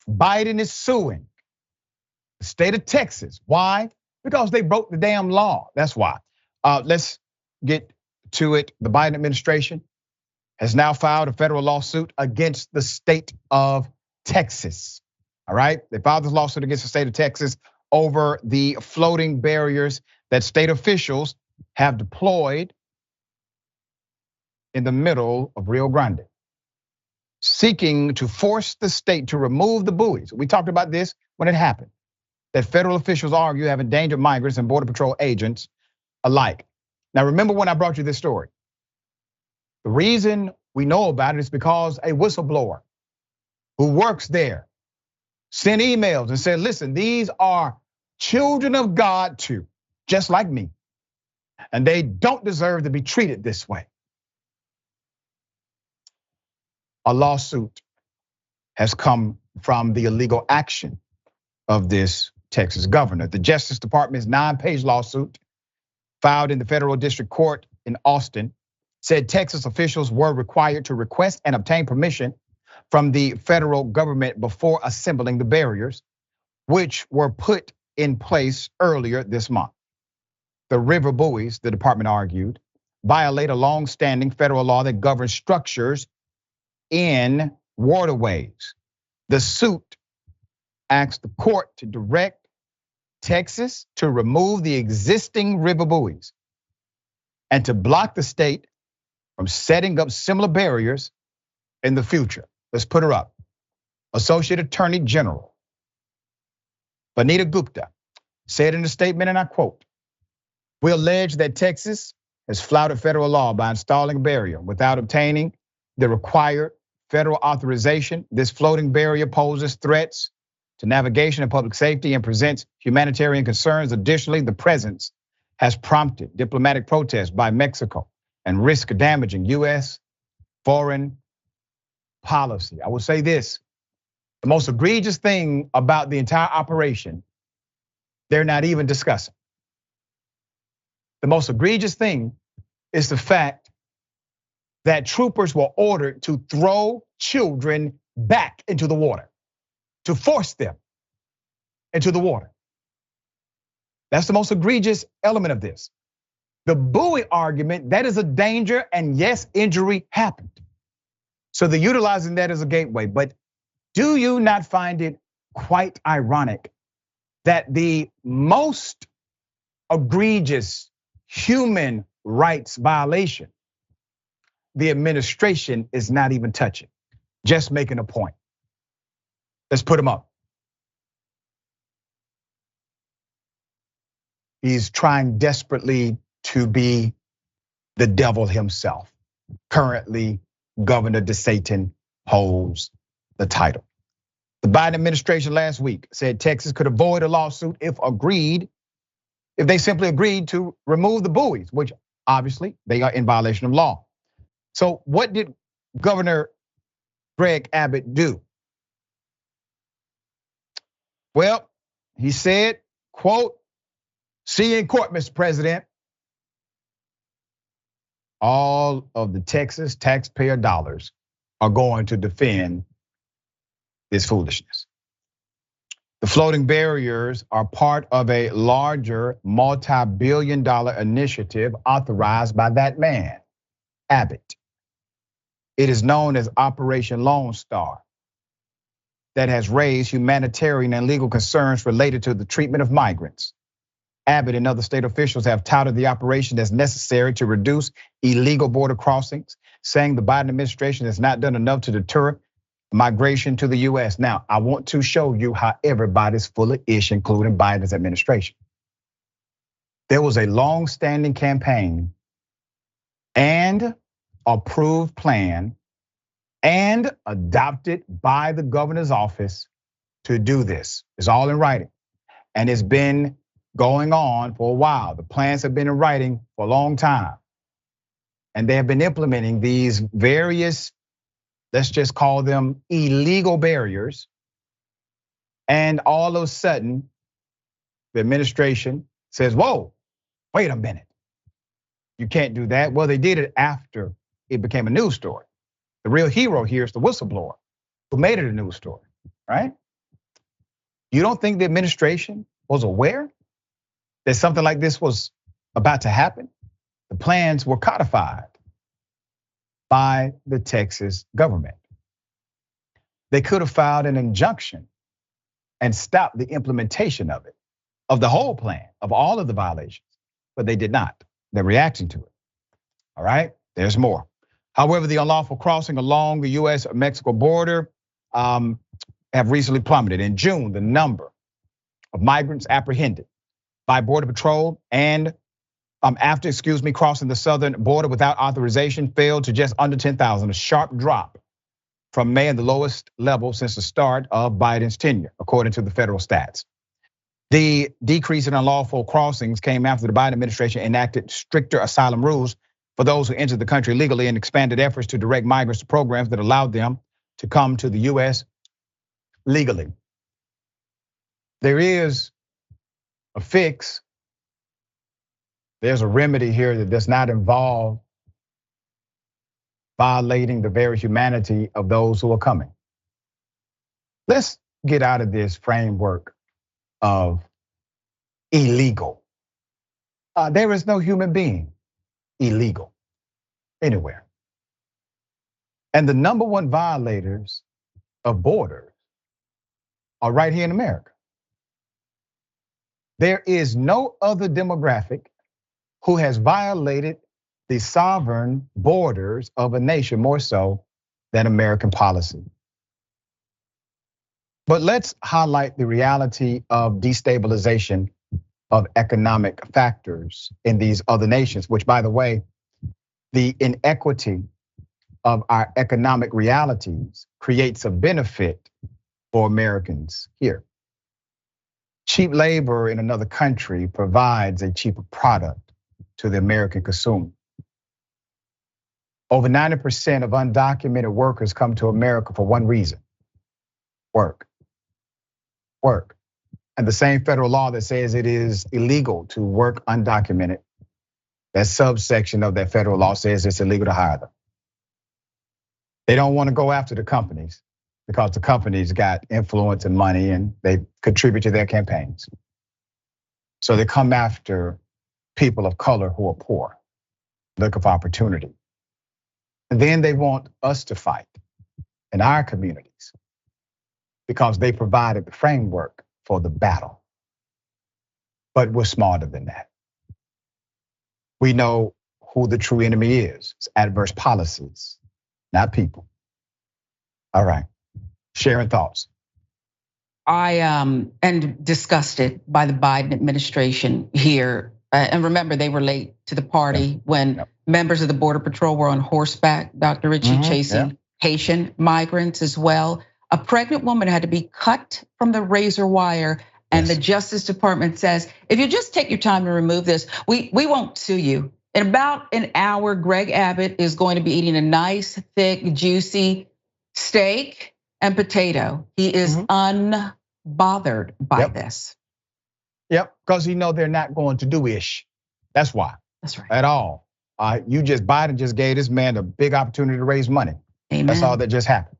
Biden is suing the state of Texas. Why? Because they broke the damn law. That's why. Let's get to it. The Biden administration has now filed a federal lawsuit against the state of Texas. All right, they filed this lawsuit against the state of Texas over the floating barriers that state officials have deployed in the middle of Rio Grande, seeking to force the state to remove the buoys. We talked about this when it happened, that federal officials argue have endangered migrants and Border Patrol agents alike. Now, remember when I brought you this story? The reason we know about it is because a whistleblower who works there sent emails and said, listen, these are children of God too, just like me, and they don't deserve to be treated this way. A lawsuit has come from the illegal action of this Texas governor. The Justice Department's 9-page lawsuit filed in the federal district court in Austin said Texas officials were required to request and obtain permission from the federal government before assembling the barriers, which were put in place earlier this month. The river buoys, the department argued, violate a long-standing federal law that governs structures in waterways. The suit asked the court to direct Texas to remove the existing river buoys and to block the state from setting up similar barriers in the future. Let's put her up. Associate Attorney General Vanita Gupta said in a statement, and I quote, "We allege that Texas has flouted federal law by installing a barrier without obtaining the required federal authorization. This floating barrier poses threats to navigation and public safety and presents humanitarian concerns. Additionally, the presence has prompted diplomatic protests by Mexico and risk damaging US foreign policy." I will say this, the most egregious thing about the entire operation, they're not even discussing. The most egregious thing is the fact that troopers were ordered to throw children back into the water, to force them into the water. That's the most egregious element of this. The buoy argument, that is a danger, and yes, injury happened. So they're utilizing that as a gateway. But do you not find it quite ironic that the most egregious human rights violation, the administration is not even touching, just making a point? Let's put him up. He's trying desperately to be the devil himself. Currently, Governor DeSatan holds the title. The Biden administration last week said Texas could avoid a lawsuit if they simply agreed to remove the buoys, which obviously they are in violation of law. So what did Governor Greg Abbott do? Well, he said, quote, "See you in court, Mr. President. All of the Texas taxpayer dollars are going to defend this foolishness." The floating barriers are part of a larger multi-billion-dollar initiative authorized by that man, Abbott. It is known as Operation Lone Star, that has raised humanitarian and legal concerns related to the treatment of migrants. Abbott and other state officials have touted the operation as necessary to reduce illegal border crossings, saying the Biden administration has not done enough to deter migration to the US. Now, I want to show you how everybody's full of ish, including Biden's administration. There was a long-standing campaign and approved plan and adopted by the governor's office to do this. It's all in writing, and it's been going on for a while. The plans have been in writing for a long time, and they have been implementing these various, let's just call them illegal barriers. And all of a sudden, the administration says, whoa, wait a minute. You can't do that. Well, they did it after it became a news story. The real hero here is the whistleblower who made it a news story, right? You don't think the administration was aware that something like this was about to happen? The plans were codified by the Texas government. They could have filed an injunction and stopped the implementation of it, of the whole plan, of all of the violations, but they did not. They're reacting to it. All right, there's more. However, the unlawful crossing along the US-Mexico border have recently plummeted. In June, the number of migrants apprehended by Border Patrol and after crossing the southern border without authorization fell to just under 10,000, a sharp drop from May and the lowest level since the start of Biden's tenure, according to the federal stats. The decrease in unlawful crossings came after the Biden administration enacted stricter asylum rules for those who entered the country legally and expanded efforts to direct migrants to programs that allowed them to come to the US legally. There is a fix. There's a remedy here that does not involve violating the very humanity of those who are coming. Let's get out of this framework of illegal. There is no human being illegal anywhere. And the number one violators of borders are right here in America. There is no other demographic who has violated the sovereign borders of a nation more so than American policy. But let's highlight the reality of destabilization of economic factors in these other nations, which, by the way, the inequity of our economic realities creates a benefit for Americans here. Cheap labor in another country provides a cheaper product to the American consumer. Over 90% of undocumented workers come to America for one reason: work. Work. And the same federal law that says it is illegal to work undocumented, that subsection of that federal law says it's illegal to hire them. They don't want to go after the companies because the companies got influence and money and they contribute to their campaigns. So they come after people of color who are poor, looking for opportunity. And then they want us to fight in our communities because they provided the framework for the battle. But we're smarter than that. We know who the true enemy is. It's adverse policies, not people. All right, Sharon, thoughts? I am disgusted by the Biden administration here. And remember, they were late to the party when members of the Border Patrol were on horseback, Dr. Richey, chasing Haitian migrants as well. A pregnant woman had to be cut from the razor wire. And the Justice Department says, if you just take your time to remove this, we won't sue you. In about an hour, Greg Abbott is going to be eating a nice, thick, juicy steak and potato. He is unbothered by this. Yep, because he know they're not going to do ish. That's why. That's right. At all. Biden just gave this man a big opportunity to raise money. Amen. That's all that just happened.